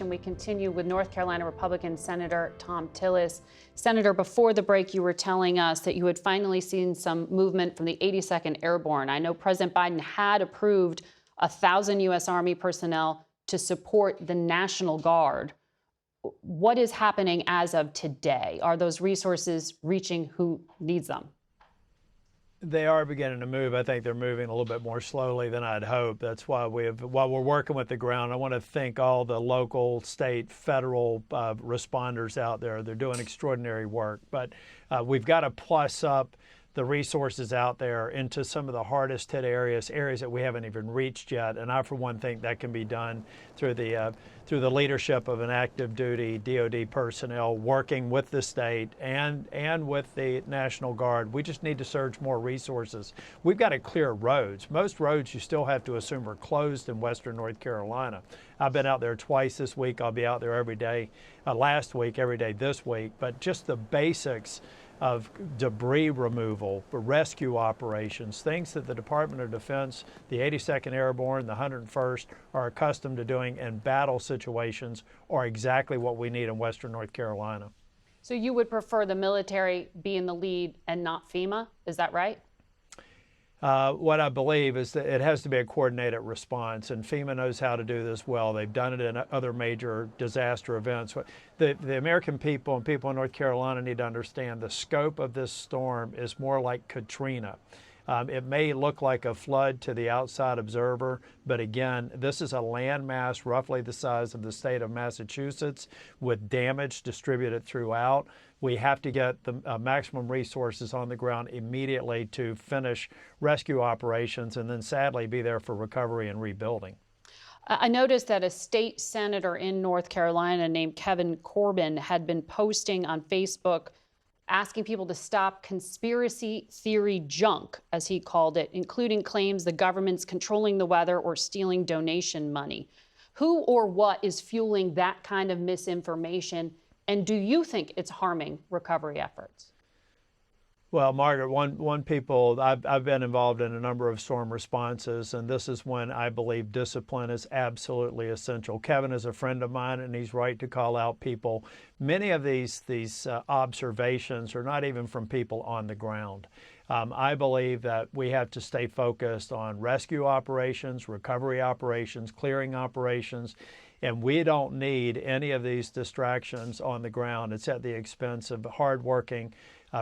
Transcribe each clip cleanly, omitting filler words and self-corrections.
We continue with North Carolina Republican Senator Thom Tillis. Senator, before the break, you were telling us that you had finally seen some movement from the 82nd Airborne. I know President Biden had approved 1,000 U.S. Army personnel to support the National Guard. What is happening as of today? Are those resources reaching who needs them? They are beginning to move. I think they're moving a little bit more slowly than I'd hoped. That's why while we're working with the ground, I want to thank all the local, state, federal responders out there. They're doing extraordinary work. But we've got to plus up the resources out there into some of the hardest hit areas that we haven't even reached yet. And I, for one, think that can be done through the leadership of an active duty DOD personnel working with the state and with the National Guard. We just need to surge more resources. We've got to clear roads. Most roads you still have to assume are closed in western North Carolina. I've been out there twice this week. I'll be out there every day, last week, every day this week. But just the basics of debris removal, rescue operations, things that the Department of Defense, the 82nd Airborne, the 101st are accustomed to doing in battle situations are exactly what we need in western North Carolina. So you would prefer the military be in the lead and not FEMA? Is that right? What I believe is that it has to be a coordinated response, and FEMA knows how to do this well. They've done it in other major disaster events. The American people and people in North Carolina need to understand the scope of this storm is more like Katrina. It may look like a flood to the outside observer, but again, this is a landmass roughly the size of the state of Massachusetts with damage distributed throughout. We have to get the maximum resources on the ground immediately to finish rescue operations and then sadly be there for recovery and rebuilding. I noticed that a state senator in North Carolina named Kevin Corbin had been posting on Facebook asking people to stop conspiracy theory junk, as he called it, including claims the government's controlling the weather or stealing donation money. Who or what is fueling that kind of misinformation? And do you think it's harming recovery efforts? Well, Margaret, I've been involved in a number of storm responses, and this is when I believe discipline is absolutely essential. Kevin is a friend of mine, and he's right to call out people. Many of these observations are not even from people on the ground. I believe that we have to stay focused on rescue operations, recovery operations, clearing operations, and we don't need any of these distractions on the ground. It's at the expense of hardworking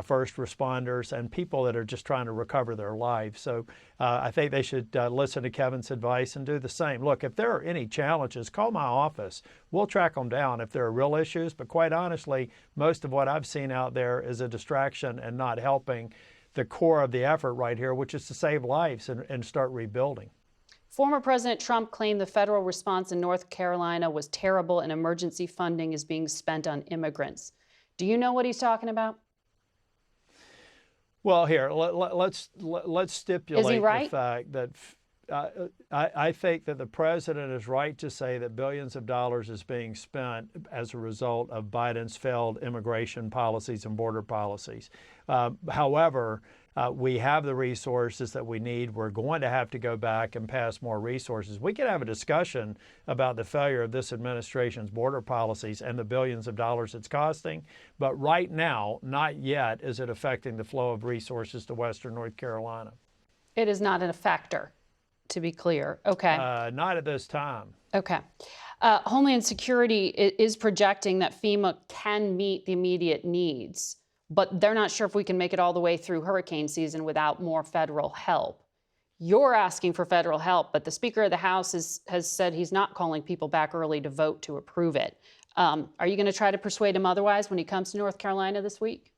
first responders and people that are just trying to recover their lives. So I think they should listen to Kevin's advice and do the same. Look, if there are any challenges, call my office. We'll track them down if there are real issues. But quite honestly, most of what I've seen out there is a distraction and not helping the core of the effort right here, which is to save lives and start rebuilding. Former President Trump claimed the federal response in North Carolina was terrible and emergency funding is being spent on immigrants. Do you know what he's talking about? Well, here, let's stipulate Is he right? The fact that I think that the president is right to say that billions of dollars is being spent as a result of Biden's failed immigration policies and border policies. However, we have the resources that we need. We're going to have to go back and pass more resources. We can have a discussion about the failure of this administration's border policies and the billions of dollars it's costing. But right now, not yet is it affecting the flow of resources to western North Carolina. It is not a factor, to be clear. Okay. Not at this time. Okay. Homeland Security is projecting that FEMA can meet the immediate needs, but they're not sure if we can make it all the way through hurricane season without more federal help. You're asking for federal help, but the Speaker of the House has said he's not calling people back early to vote to approve it. Are you going to try to persuade him otherwise when he comes to North Carolina this week?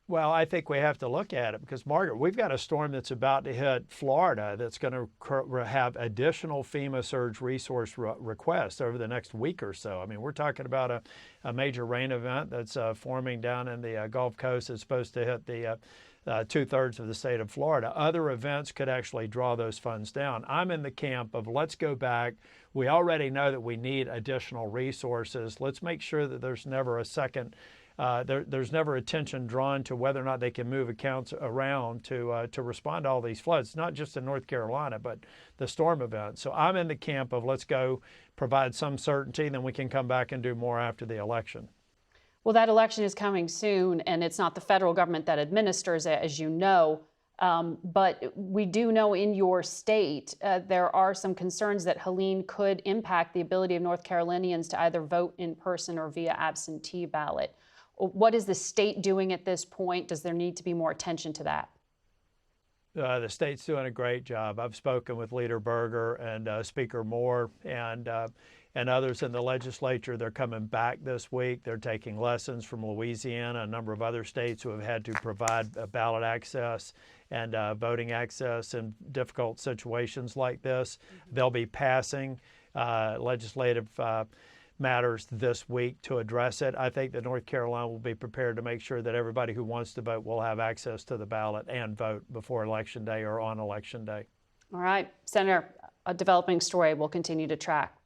Well, I think we have to look at it because, Margaret, we've got a storm that's about to hit Florida that's going to have additional FEMA surge resource requests over the next week or so. I mean, we're talking about a major rain event that's forming down in the Gulf Coast. It's supposed to hit the two-thirds of the state of Florida. Other events could actually draw those funds down. I'm in the camp of let's go back We already know that we need additional resources. Let's make sure that there's never a second, there's never attention drawn to whether or not they can move accounts around to respond to all these floods, not just in North Carolina, but the storm events. So I'm in the camp of let's go provide some certainty, then we can come back and do more after the election. Well, that election is coming soon, and it's not the federal government that administers it, as you know. But we do know in your state there are some concerns that Helene could impact the ability of North Carolinians to either vote in person or via absentee ballot. What is the state doing at this point? Does there need to be more attention to that? The state's doing a great job. I've spoken with Leader Berger and Speaker Moore and others in the legislature. They're coming back this week. They're taking lessons from Louisiana, a number of other states who have had to provide ballot access and voting access in difficult situations like this. They'll be passing legislative matters this week to address it. I think that North Carolina will be prepared to make sure that everybody who wants to vote will have access to the ballot and vote before Election Day or on Election Day. All right, Senator, a developing story we'll continue to track.